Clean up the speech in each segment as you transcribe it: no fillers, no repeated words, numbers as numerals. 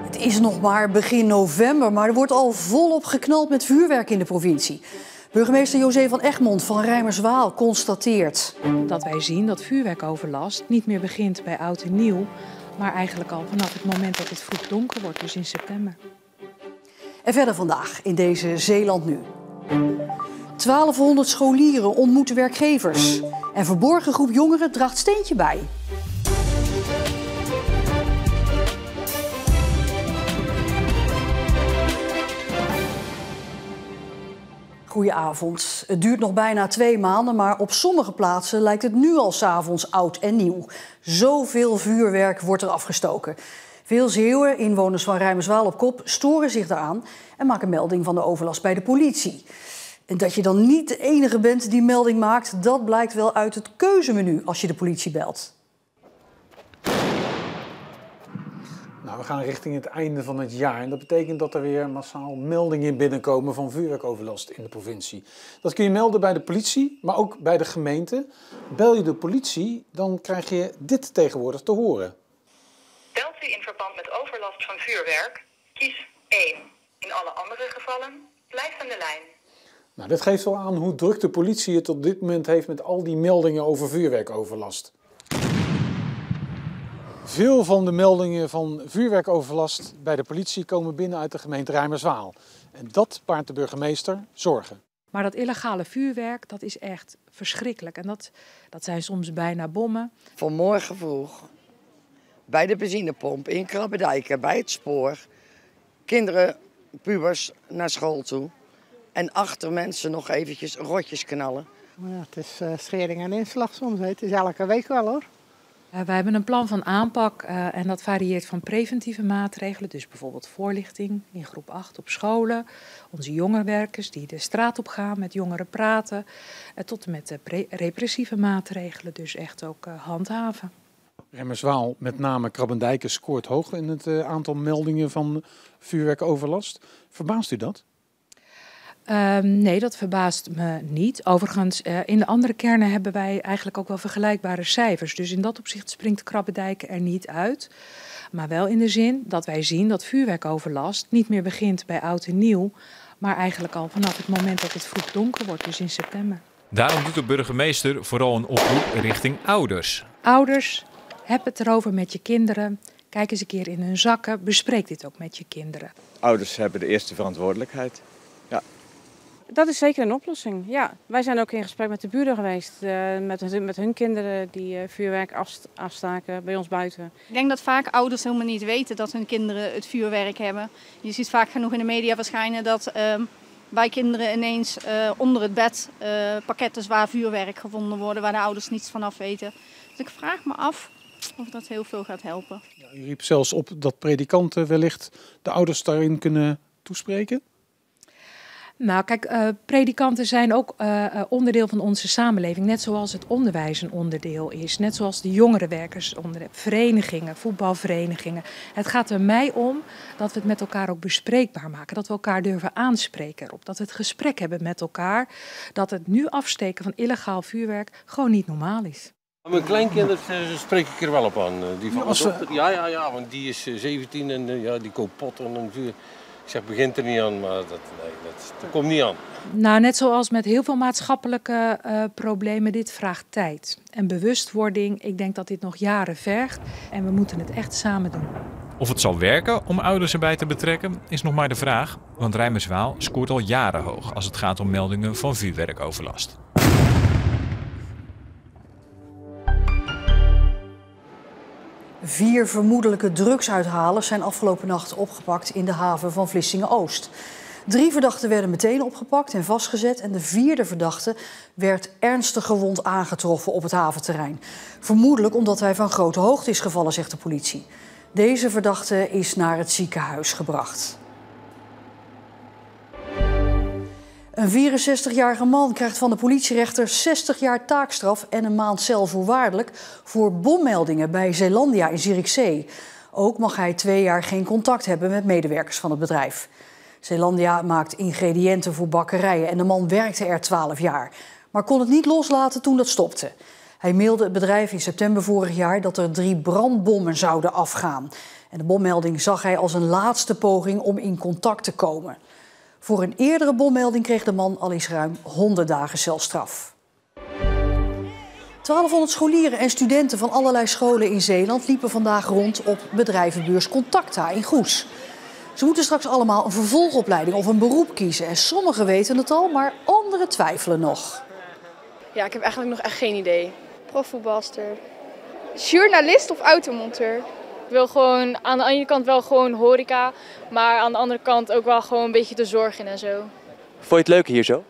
Het is nog maar begin november, maar er wordt al volop geknald met vuurwerk in de provincie. Burgemeester José van Egmond van Rijmerswaal constateert dat wij zien dat vuurwerkoverlast niet meer begint bij oud en nieuw, maar eigenlijk al vanaf het moment dat het vroeg donker wordt, dus in september. En verder vandaag in deze Zeeland Nu. 1200 scholieren ontmoeten werkgevers. En verborgen groep jongeren draagt steentje bij. Goedenavond. Het duurt nog bijna 2 maanden, maar op sommige plaatsen lijkt het nu al 's avonds oud en nieuw. Zoveel vuurwerk wordt er afgestoken. Veel Zeeuwen, inwoners van Rijmerswaal op kop, storen zich daaraan en maken melding van de overlast bij de politie. En dat je dan niet de enige bent die melding maakt, dat blijkt wel uit het keuzemenu als je de politie belt. Nou, we gaan richting het einde van het jaar en dat betekent dat er weer massaal meldingen binnenkomen van vuurwerkoverlast in de provincie. Dat kun je melden bij de politie, maar ook bij de gemeente. Bel je de politie, dan krijg je dit tegenwoordig te horen. Belt u in verband met overlast van vuurwerk, kies 1. In alle andere gevallen, blijf aan de lijn. Nou, dit geeft wel aan hoe druk de politie het op dit moment heeft met al die meldingen over vuurwerkoverlast. Veel van de meldingen van vuurwerkoverlast bij de politie komen binnen uit de gemeente Rijmerswaal. En dat baart de burgemeester zorgen. Maar dat illegale vuurwerk, dat is echt verschrikkelijk. En dat zijn soms bijna bommen. Vanmorgen vroeg, bij de benzinepomp in Krabbedijken, bij het spoor. Kinderen, pubers naar school toe. En achter mensen nog eventjes rotjes knallen. Ja, het is schering en inslag soms. Het is elke week wel hoor. Wij hebben een plan van aanpak en dat varieert van preventieve maatregelen. Dus bijvoorbeeld voorlichting in groep 8 op scholen. Onze jongerenwerkers die de straat op gaan, met jongeren praten. Tot en met repressieve maatregelen, dus echt ook handhaven. Rijmerswaal, met name Krabbendijken, scoort hoog in het aantal meldingen van vuurwerkoverlast. Verbaast u dat? Nee, dat verbaast me niet. Overigens, in de andere kernen hebben wij eigenlijk ook wel vergelijkbare cijfers. Dus in dat opzicht springt Krabbedijken er niet uit. Maar wel in de zin dat wij zien dat vuurwerkoverlast niet meer begint bij oud en nieuw, maar eigenlijk al vanaf het moment dat het vroeg donker wordt, dus in september. Daarom doet de burgemeester vooral een oproep richting ouders. Ouders, heb het erover met je kinderen. Kijk eens een keer in hun zakken. Bespreek dit ook met je kinderen. Ouders hebben de eerste verantwoordelijkheid. Ja. Dat is zeker een oplossing, ja. Wij zijn ook in gesprek met de buren geweest, met hun kinderen die vuurwerk afstaken bij ons buiten. Ik denk dat vaak ouders helemaal niet weten dat hun kinderen het vuurwerk hebben. Je ziet vaak genoeg in de media verschijnen dat bij kinderen ineens onder het bed pakketten zwaar vuurwerk gevonden worden waar de ouders niets van af weten. Dus ik vraag me af of dat heel veel gaat helpen. Ja, u riep zelfs op dat predikanten wellicht de ouders daarin kunnen toespreken. Nou kijk, predikanten zijn ook onderdeel van onze samenleving. Net zoals het onderwijs een onderdeel is. Net zoals de jongerenwerkers, verenigingen, voetbalverenigingen. Het gaat er mij om dat we het met elkaar ook bespreekbaar maken. Dat we elkaar durven aanspreken erop. Dat we het gesprek hebben met elkaar. Dat het nu afsteken van illegaal vuurwerk gewoon niet normaal is. Mijn kleinkinderen spreek ik er wel op aan. Die van ja, want die is 17 en die koopt potten en vuur. Ik zeg, begint er niet aan, maar dat komt niet aan. Nou, net zoals met heel veel maatschappelijke problemen, dit vraagt tijd. En bewustwording, ik denk dat dit nog jaren vergt. En we moeten het echt samen doen. Of het zal werken om ouders erbij te betrekken, is nog maar de vraag. Want Rijmerswaal scoort al jaren hoog als het gaat om meldingen van vuurwerkoverlast. Vier vermoedelijke drugsuithalers zijn afgelopen nacht opgepakt in de haven van Vlissingen-Oost. 3 verdachten werden meteen opgepakt en vastgezet en de 4e verdachte werd ernstig gewond aangetroffen op het haventerrein. Vermoedelijk omdat hij van grote hoogte is gevallen, zegt de politie. Deze verdachte is naar het ziekenhuis gebracht. Een 64-jarige man krijgt van de politierechter 60 jaar taakstraf en een maand cel voorwaardelijk voor bommeldingen bij Zeelandia in Zierikzee. Ook mag hij 2 jaar geen contact hebben met medewerkers van het bedrijf. Zeelandia maakt ingrediënten voor bakkerijen en de man werkte er 12 jaar. Maar kon het niet loslaten toen dat stopte. Hij mailde het bedrijf in september vorig jaar dat er 3 brandbommen zouden afgaan. En de bommelding zag hij als een laatste poging om in contact te komen. Voor een eerdere bommelding kreeg de man al eens ruim 100 dagen celstraf. 1200 scholieren en studenten van allerlei scholen in Zeeland liepen vandaag rond op bedrijvenbeurs Contacta in Goes. Ze moeten straks allemaal een vervolgopleiding of een beroep kiezen. En sommigen weten het al, maar anderen twijfelen nog. Ja, ik heb eigenlijk nog echt geen idee. Profvoetbalster. Journalist of automonteur? Ik wil gewoon aan de ene kant wel gewoon horeca, maar aan de andere kant ook wel gewoon een beetje de zorg in en zo. Vond je het leuk hier zo?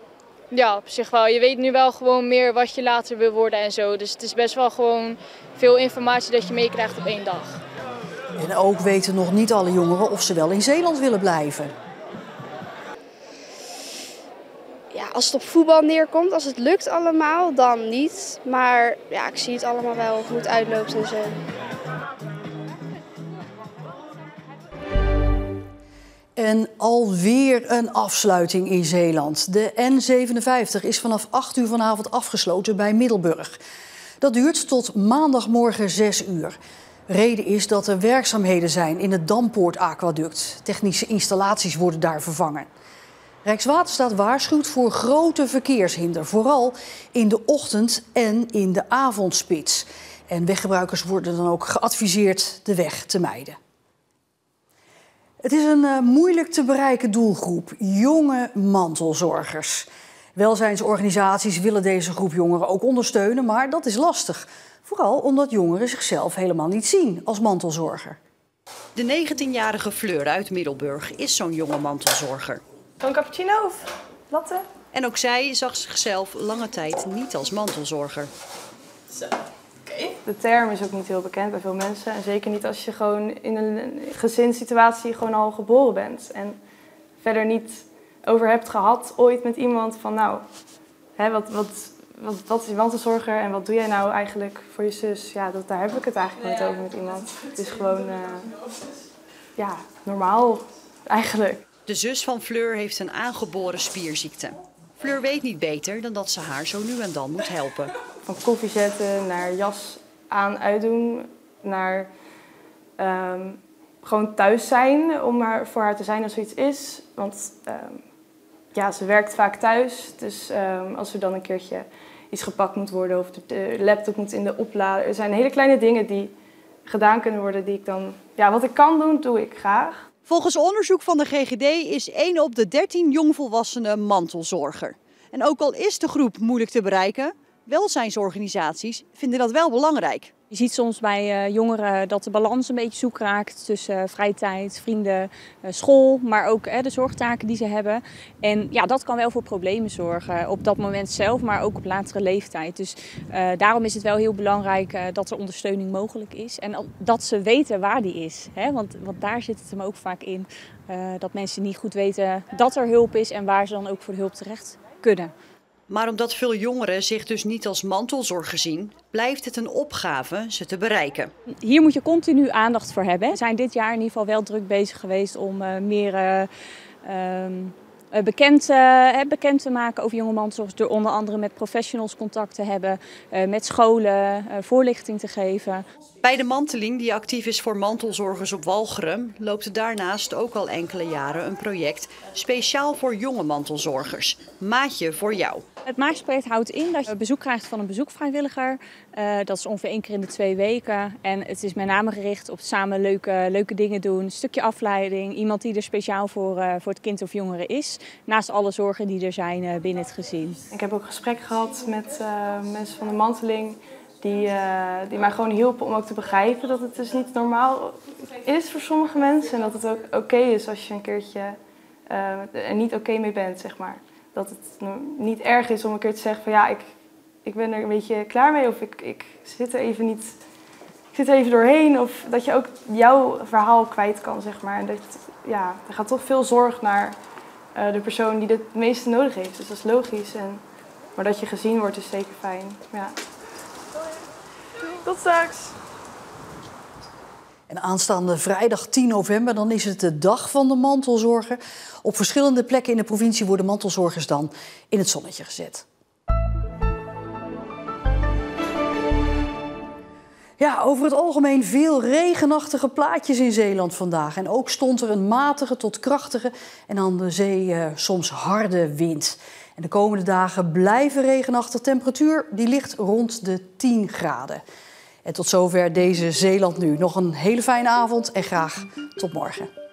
Ja, op zich wel. Je weet nu wel gewoon meer wat je later wil worden en zo. Dus het is best wel gewoon veel informatie dat je meekrijgt op één dag. En ook weten nog niet alle jongeren of ze wel in Zeeland willen blijven. Ja, als het op voetbal neerkomt, als het lukt allemaal, dan niet. Maar ja, ik zie het allemaal wel hoe het uitloopt en zo. En alweer een afsluiting in Zeeland. De N57 is vanaf 8 uur vanavond afgesloten bij Middelburg. Dat duurt tot maandagmorgen 6 uur. Reden is dat er werkzaamheden zijn in het Dampoort-aquaduct. Technische installaties worden daar vervangen. Rijkswaterstaat waarschuwt voor grote verkeershinder, vooral in de ochtend en in de avondspits. En weggebruikers worden dan ook geadviseerd de weg te mijden. Het is een moeilijk te bereiken doelgroep, jonge mantelzorgers. Welzijnsorganisaties willen deze groep jongeren ook ondersteunen, maar dat is lastig. Vooral omdat jongeren zichzelf helemaal niet zien als mantelzorger. De 19-jarige Fleur uit Middelburg is zo'n jonge mantelzorger. Een cappuccino of latte? En ook zij zag zichzelf lange tijd niet als mantelzorger. De term is ook niet heel bekend bij veel mensen. En zeker niet als je gewoon in een gezinssituatie gewoon al geboren bent. En verder niet over hebt gehad ooit met iemand van nou, hè, wat is je mantelzorger en wat doe jij nou eigenlijk voor je zus? Ja, daar heb ik het eigenlijk nooit over met iemand. Het is gewoon normaal eigenlijk. De zus van Fleur heeft een aangeboren spierziekte. Fleur weet niet beter dan dat ze haar zo nu en dan moet helpen. Van koffie zetten, naar jas aan, uitdoen, naar gewoon thuis zijn om voor haar te zijn als zoiets is. Want ze werkt vaak thuis, dus als er dan een keertje iets gepakt moet worden of de laptop moet in de oplader. Er zijn hele kleine dingen die gedaan kunnen worden die ik dan, wat ik kan doen, doe ik graag. Volgens onderzoek van de GGD is 1 op de 13 jongvolwassenen mantelzorger. En ook al is de groep moeilijk te bereiken, welzijnsorganisaties vinden dat wel belangrijk. Je ziet soms bij jongeren dat de balans een beetje zoek raakt tussen vrije tijd, vrienden, school, maar ook de zorgtaken die ze hebben. En ja, dat kan wel voor problemen zorgen op dat moment zelf, maar ook op latere leeftijd. Dus daarom is het wel heel belangrijk dat er ondersteuning mogelijk is en dat ze weten waar die is. Hè? Want daar zit het hem ook vaak in, dat mensen niet goed weten dat er hulp is en waar ze dan ook voor de hulp terecht kunnen. Maar omdat veel jongeren zich dus niet als mantelzorger zien, blijft het een opgave ze te bereiken. Hier moet je continu aandacht voor hebben. We zijn dit jaar in ieder geval wel druk bezig geweest om meer bekend te maken over jonge mantelzorgers. Door onder andere met professionals contact te hebben, met scholen, voorlichting te geven. Bij de Manteling, die actief is voor mantelzorgers op Walcheren, loopt daarnaast ook al enkele jaren een project speciaal voor jonge mantelzorgers. Maatje voor jou. Het Maatjesproject houdt in dat je bezoek krijgt van een bezoekvrijwilliger. Dat is ongeveer 1 keer in de 2 weken. En het is met name gericht op samen leuke dingen doen. Een stukje afleiding. Iemand die er speciaal voor het kind of jongere is. Naast alle zorgen die er zijn binnen het gezin. Ik heb ook gesprek gehad met mensen van de Manteling. Die mij gewoon hielpen om ook te begrijpen dat het dus niet normaal is voor sommige mensen. En dat het ook oké is als je een keertje er niet oké mee bent, zeg maar. Dat het niet erg is om een keer te zeggen van ik ben er een beetje klaar mee of ik zit er even niet, ik zit er even doorheen. Of dat je ook jouw verhaal kwijt kan, zeg maar. En er gaat toch veel zorg naar de persoon die het meeste nodig heeft. Dus dat is logisch. Maar dat je gezien wordt is zeker fijn. Ja. Tot straks! En aanstaande vrijdag 10 november dan is het de dag van de mantelzorger. Op verschillende plekken in de provincie worden mantelzorgers dan in het zonnetje gezet. Ja, over het algemeen veel regenachtige plaatjes in Zeeland vandaag. En ook stond er een matige tot krachtige en aan de zee soms harde wind. En de komende dagen blijven regenachtig. Temperatuur die ligt rond de 10 graden. En tot zover deze Zeeland Nu. Nog een hele fijne avond en graag tot morgen.